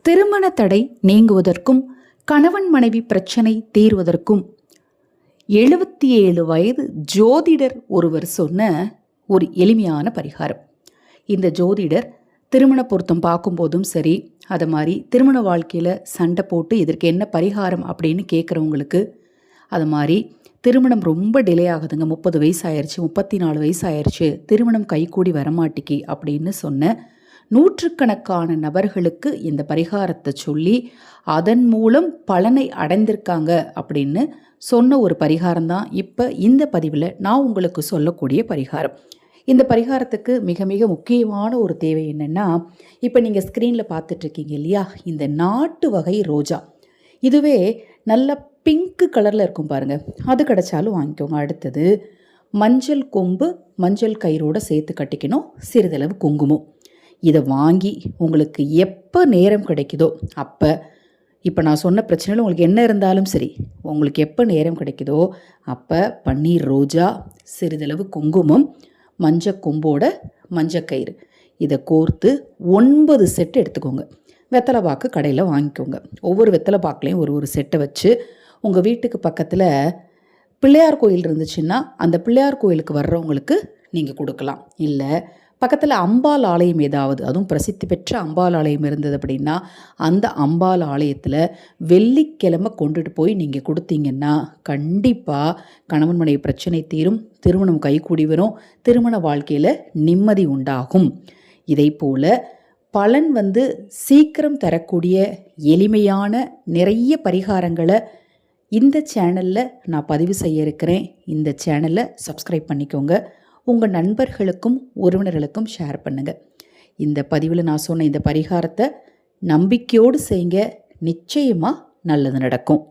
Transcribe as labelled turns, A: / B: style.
A: திருமண தடை நீங்குவதற்கும் கணவன் மனைவி பிரச்சனை தீர்வதற்கும் 77 வயது ஜோதிடர் ஒருவர் சொன்ன ஒரு எளிமையான பரிகாரம். இந்த ஜோதிடர் திருமண பொருத்தம் பார்க்கும்போதும் சரி, அதை மாதிரி திருமண வாழ்க்கையில் சண்டை போட்டு இதற்கு என்ன பரிகாரம் அப்படின்னு கேட்குறவங்களுக்கு, அது மாதிரி திருமணம் ரொம்ப டிலே ஆகுதுங்க, 30 வயசு ஆயிடுச்சு, 34 வயசு ஆயிடுச்சு, திருமணம் கைகூடி வரமாட்டிக்கி அப்படின்னு சொன்ன நூற்றுக்கணக்கான நபர்களுக்கு இந்த பரிகாரத்தை சொல்லி அதன் மூலம் பலனை அடைந்திருக்காங்க அப்படின்னு சொன்ன ஒரு பரிகாரம் தான் இப்போ இந்த பதிவில் நான் உங்களுக்கு சொல்லக்கூடிய பரிகாரம். இந்த பரிகாரத்துக்கு மிக மிக முக்கியமான ஒரு தேவை என்னென்னா, இப்போ நீங்கள் ஸ்க்ரீனில் பார்த்துட்ருக்கீங்க இல்லையா, இந்த நாட்டு வகை ரோஜா, இதுவே நல்ல பிங்க்கு கலரில் இருக்கும் பாருங்கள், அது கிடைச்சாலும் வாங்கிக்கோங்க. அடுத்தது மஞ்சள் கொம்பு, மஞ்சள் கயிறோடு சேர்த்து கட்டிக்கணும், சிறிதளவு குங்குமம். இதை வாங்கி உங்களுக்கு எப்போ நேரம் கிடைக்குதோ அப்போ, இப்போ நான் சொன்ன பிரச்சனையில் உங்களுக்கு என்ன இருந்தாலும் சரி, உங்களுக்கு எப்போ நேரம் கிடைக்குதோ அப்போ பன்னீர் ரோஜா, சிறிதளவு குங்குமம், மஞ்சள் கொம்போட மஞ்சக்கயிறு, இதை கோர்த்து 9 செட்டு எடுத்துக்கோங்க. வெத்தலை பாக்கு கடையில் வாங்கிக்கோங்க. ஒவ்வொரு வெத்தலை பாக்குலையும் ஒரு செட்டை வச்சு உங்கள் வீட்டுக்கு பக்கத்தில் பிள்ளையார் கோயில் இருந்துச்சுன்னா அந்த பிள்ளையார் கோயிலுக்கு வர்றவங்களுக்கு நீங்கள் கொடுக்கலாம். இல்லை பக்கத்தில் அம்பாள் ஆலயம் ஏதாவது, அதுவும் பிரசித்தி பெற்ற அம்பாள் ஆலயம் இருந்தது அப்படின்னா அந்த அம்பாள் ஆலயத்தில் வெள்ளிக்கிழமை கொண்டுட்டு போய் நீங்கள் கொடுத்தீங்கன்னா கண்டிப்பாக கணவன் மனைவி பிரச்சனை தீரும், திருமணம் கைகூடி வரும், திருமண வாழ்க்கையில் நிம்மதி உண்டாகும். இதை போல் பலன் சீக்கிரம் தரக்கூடிய எளிமையான நிறைய பரிகாரங்களை இந்த சேனலில் நான் பதிவு செய்ய இருக்கிறேன். இந்த சேனலை சப்ஸ்கிரைப் பண்ணிக்கோங்க. உங்கள் நண்பர்களுக்கும் உறவினர்களுக்கும் ஷேர் பண்ணுங்கள். இந்த பதிவில் நான் சொன்ன இந்த பரிகாரத்தை நம்பிக்கையோடு செய்யுங்க, நிச்சயமாக நல்லது நடக்கும்.